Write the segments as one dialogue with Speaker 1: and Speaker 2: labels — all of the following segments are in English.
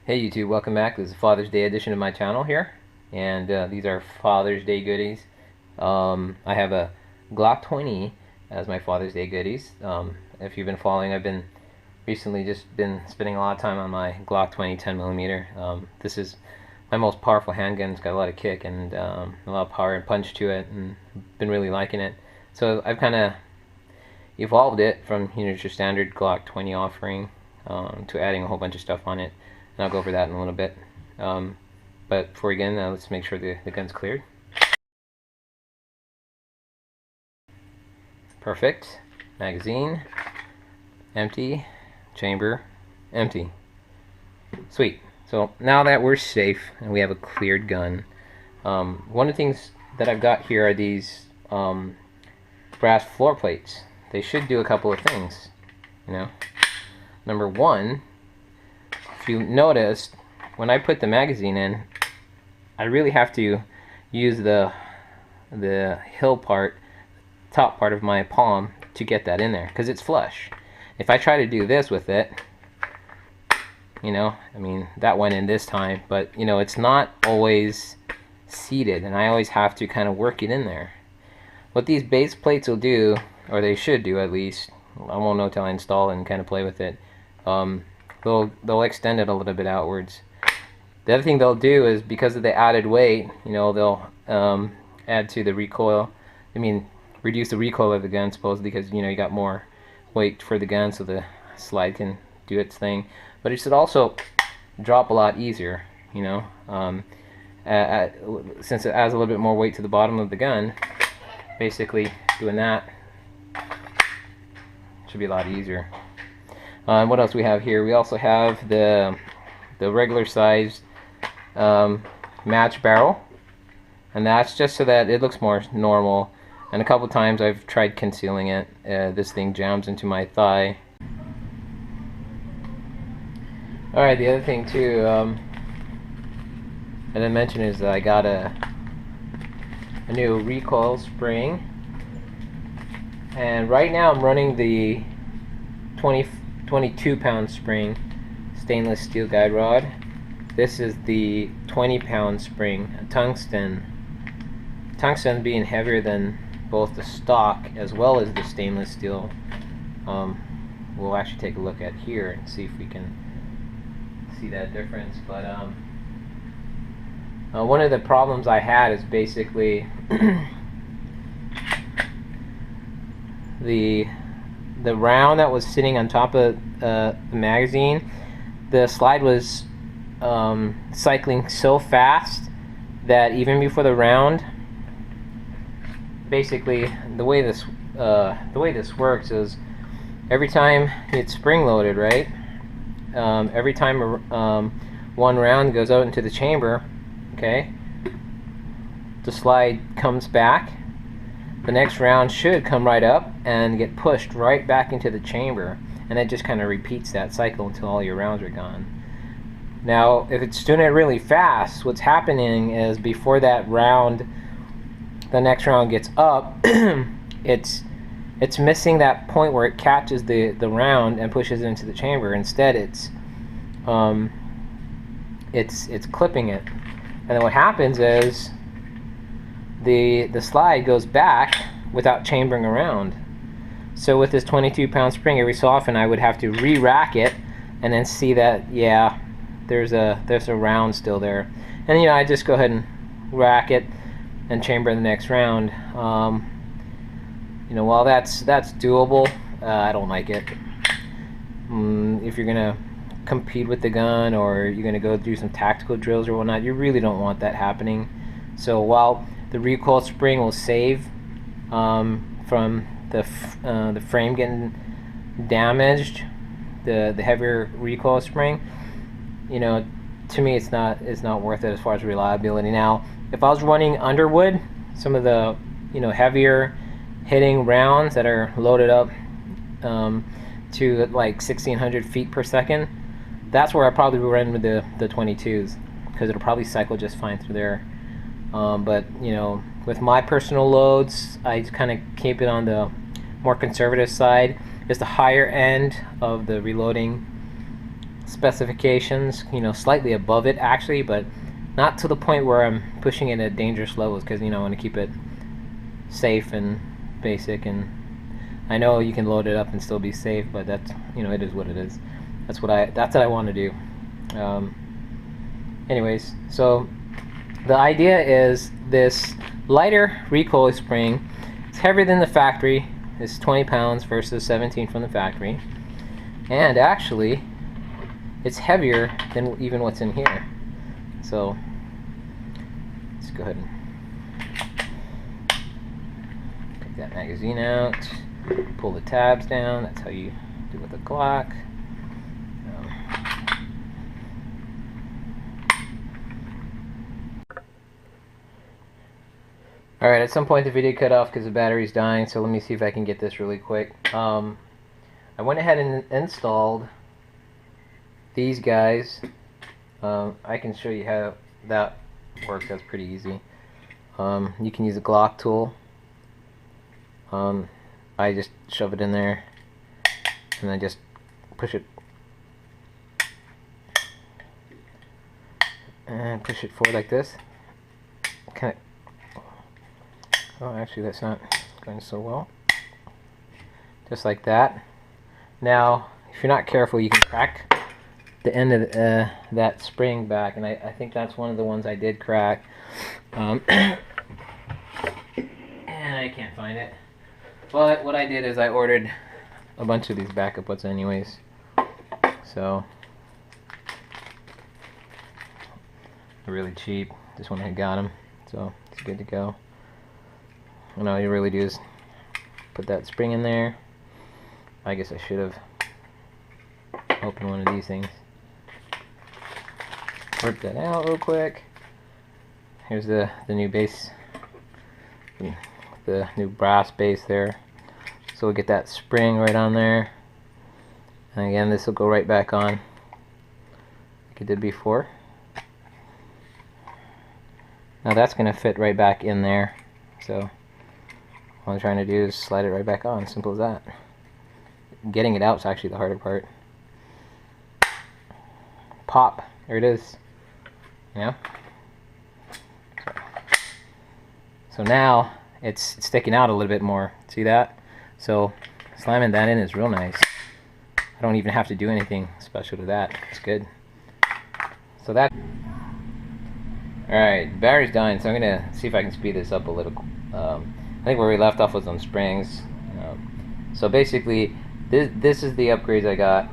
Speaker 1: Hey YouTube, welcome back. This is Father's Day edition of my channel here, and these are Father's Day goodies. I have a Glock 20 as my Father's Day goodies. If you've been following, I've been recently just been spending a lot of time on my Glock 20 10mm. This is my most powerful handgun. It's got a lot of kick and a lot of power and punch to it, and been really liking it. So I've kind of evolved it from your standard Glock 20 offering to adding a whole bunch of stuff on it. And I'll go over that in a little bit. But before we begin, let's make sure the gun's cleared. Perfect. Magazine, empty. Chamber, empty. Sweet. So now that we're safe and we have a cleared gun, one of the things that I've got here are these brass floor plates. They should do a couple of things, you know. Number one, if you noticed, when I put the magazine in, I really have to use the hill part, top part of my palm to get that in there, because it's flush. If I try to do this with it, you know, I mean, that went in this time, but you know, it's not always seated, and I always have to kind of work it in there. What these base plates will do, or they should do at least, I won't know till I install it and kind of play with it, they'll extend it a little bit outwards. The other thing they'll do is, because of the added weight, you know, they'll add to the recoil. I mean, reduce the recoil of the gun, supposedly, because you know, you got more weight for the gun, so the slide can do its thing. But it should also drop a lot easier, you know, since it adds a little bit more weight to the bottom of the gun. Basically, doing that should be a lot easier. What else we have here? We also have the regular sized match barrel, and that's just so that it looks more normal. And a couple times I've tried concealing it. This thing jams into my thigh. Alright, the other thing too that I mentioned is that I got a new Recoil Spring, and right now I'm running the 22-pound spring stainless steel guide rod. This is the 20-pound spring, a tungsten being heavier than both the stock as well as the stainless steel. We'll actually take a look at here and see if we can see that difference. But one of the problems I had is basically the round that was sitting on top of the magazine, the slide was cycling so fast that even before the round, basically the way this works is, every time it's spring loaded, right? Every time one round goes out into the chamber, okay, the slide comes back. The next round should come right up and get pushed right back into the chamber, and it just kind of repeats that cycle until all your rounds are gone. Now, if it's doing it really fast, what's happening is, before that round, the next round gets up, it's missing that point where it catches the round and pushes it into the chamber. Instead, it's clipping it, and then what happens is the slide goes back without chambering around. So with this 22-pound spring, every so often I would have to re-rack it and then see that, yeah, there's a round still there, and you know, I just go ahead and rack it and chamber the next round. You know, while that's doable, I don't like it. If you're gonna compete with the gun, or you're gonna go do some tactical drills or whatnot, you really don't want that happening. So while the recoil spring will save from the frame getting damaged, the heavier recoil spring, you know, to me it's not worth it as far as reliability. Now, if I was running Underwood, some of the, you know, heavier hitting rounds that are loaded up to like 1600 feet per second, that's where I probably would run with the 22s, because it'll probably cycle just fine through there. But you know, with my personal loads, I kind of keep it on the more conservative side. Just the higher end of the reloading specifications, you know, slightly above it actually, but not to the point where I'm pushing it at dangerous levels, because, you know, I want to keep it safe and basic. And I know you can load it up and still be safe, but that's, you know, it is what it is. That's what I want to do. Anyways, so the idea is this lighter recoil spring. It's heavier than the factory. It's 20 pounds versus 17 from the factory, and actually it's heavier than even what's in here. So let's go ahead and take that magazine out, pull the tabs down. That's how you do it with a Glock. Alright, at some point the video cut off because the battery's dying, so let me see if I can get this really quick. I went ahead and installed these guys. I can show you how that works. That's pretty easy. You can use a Glock tool. I just shove it in there and then just push it and push it forward like this. Kind of. Oh, actually that's not going so well. Just like that. Now, if you're not careful, you can crack the end of that spring back, and I think that's one of the ones I did crack. And I can't find it. But what I did is I ordered a bunch of these backup ones anyways. So, they're really cheap. This one I got them, so it's good to go. And all you really do is put that spring in there. I guess I should have opened one of these things. Work that out real quick. Here's the new base, the new brass base there. So we'll get that spring right on there. And again, this will go right back on like it did before. Now that's going to fit right back in there. So all I'm trying to do is slide it right back on. Simple as that. Getting it out is actually the harder part. Pop. There it is. Yeah. So now it's sticking out a little bit more. See that? So slamming that in is real nice. I don't even have to do anything special to that. It's good. So that. Alright, battery's dying, so I'm going to see if I can speed this up a little. I think where we left off was on springs. So basically, this is the upgrades I got,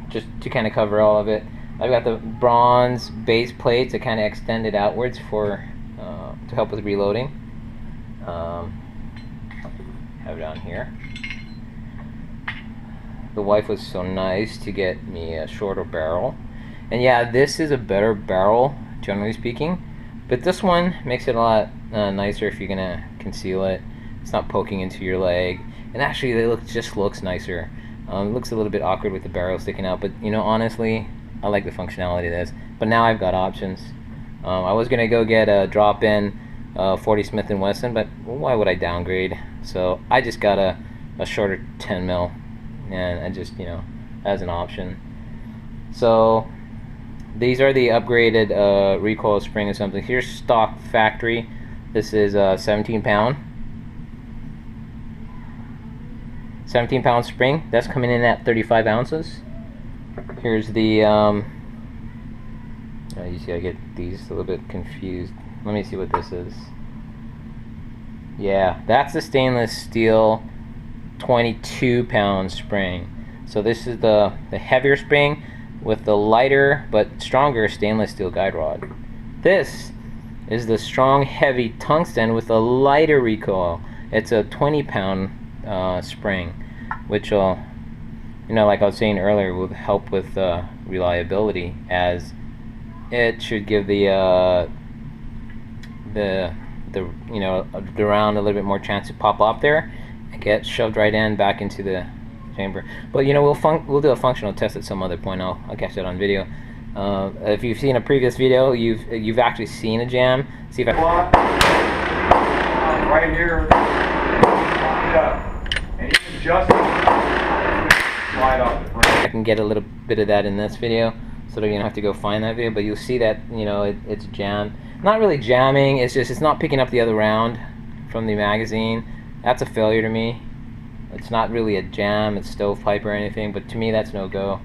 Speaker 1: just to kind of cover all of it. I've got the bronze base plate to kind of extend it outwards for to help with reloading. Have it on here. The wife was so nice to get me a shorter barrel, and yeah, this is a better barrel generally speaking, but this one makes it a lot nicer if you're gonna conceal it. It's not poking into your leg, and actually it just looks nicer. It looks a little bit awkward with the barrel sticking out, but you know, honestly, I like the functionality of this. But now I've got options. I was gonna go get a drop-in 40 Smith & Wesson, but why would I downgrade? So I just got a shorter 10 mil, and I just, you know, as an option. So these are the upgraded recoil spring or something. Here's stock factory. This is 17 pound spring. That's coming in at 35 ounces. Here's the you see I get these a little bit confused. Let me see what this is. Yeah, that's the stainless steel 22 pound spring. So this is the heavier spring with the lighter but stronger stainless steel guide rod. This is the strong heavy tungsten with a lighter recoil. It's a 20 pound spring, which will, you know, like I was saying earlier, will help with reliability, as it should give the you know, the round a little bit more chance to pop up there and get shoved right in back into the chamber. But you know, we'll do a functional test at some other point. I'll catch that on video. If you've seen a previous video, you've actually seen a jam. See if I
Speaker 2: right here, and you can just slide off the frame.
Speaker 1: can get a little bit of that in this video, so that you don't have to go find that video. But you'll see that, you know, it's jammed. Not really jamming, it's just it's not picking up the other round from the magazine. That's a failure to me. It's not really a jam, it's stovepipe or anything, but to me that's no go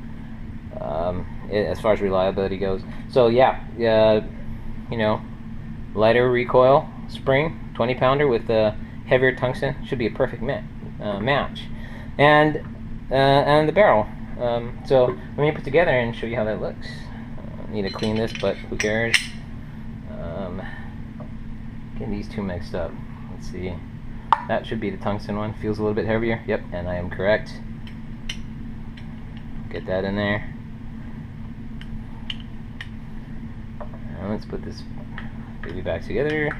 Speaker 1: as far as reliability goes. So yeah, you know, lighter recoil spring, 20-pounder with a heavier tungsten should be a perfect match. And the barrel. So let me put together and show you how that looks. Need to clean this, but who cares? Getting these two mixed up. Let's see. That should be the tungsten one. Feels a little bit heavier. Yep, and I am correct. Get that in there. Now let's put this baby back together.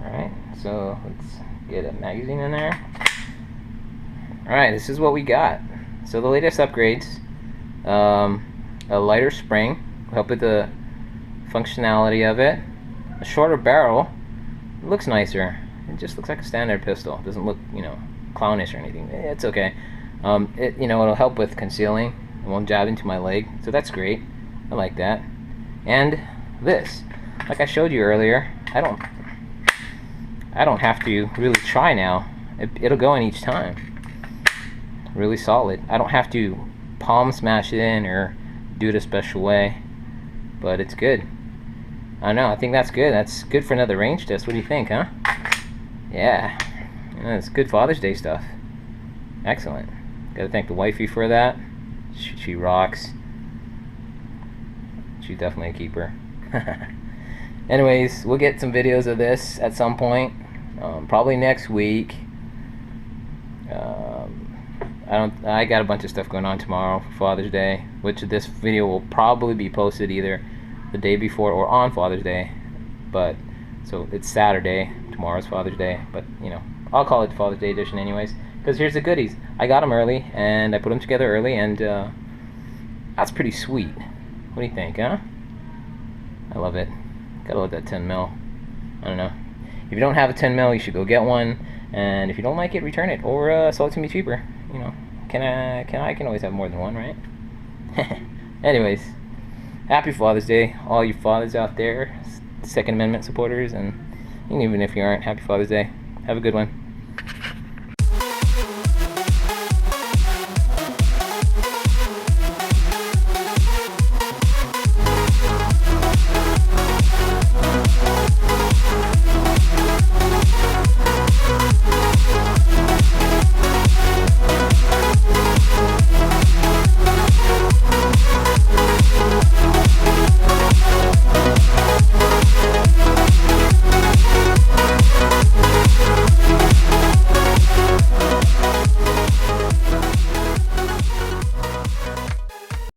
Speaker 1: Alright, so let's get a magazine in there. Alright, this is what we got. So the latest upgrades. A lighter spring, help with the functionality of it. A shorter barrel. It looks nicer. It just looks like a standard pistol. It doesn't look, you know, clownish or anything. It's okay. You know, it'll help with concealing. It won't jab into my leg, so that's great. I like that. And this, like I showed you earlier, I don't have to really try now. It'll go in each time. Really solid. I don't have to palm smash it in or do it a special way, but it's good. I don't know, I think that's good. That's good for another range test. What do you think, huh? Yeah, it's good Father's Day stuff. Excellent. Gotta thank the wifey for that. She rocks. She's definitely a keeper. Anyways, we'll get some videos of this at some point. Probably next week. I got a bunch of stuff going on tomorrow for Father's Day, which this video will probably be posted either the day before or on Father's Day. But so it's Saturday, tomorrow's Father's Day, but you know, I'll call it Father's Day edition anyways, because here's the goodies. I got them early and I put them together early, and that's pretty sweet. What do you think, huh? I love it. Gotta love that 10 mil. I don't know. If you don't have a 10 mil, you should go get one, and if you don't like it, return it or sell it to me cheaper. You know, I can always have more than one, right? Anyways, happy Father's Day, all you fathers out there, Second Amendment supporters, and even if you aren't, happy Father's Day. Have a good one.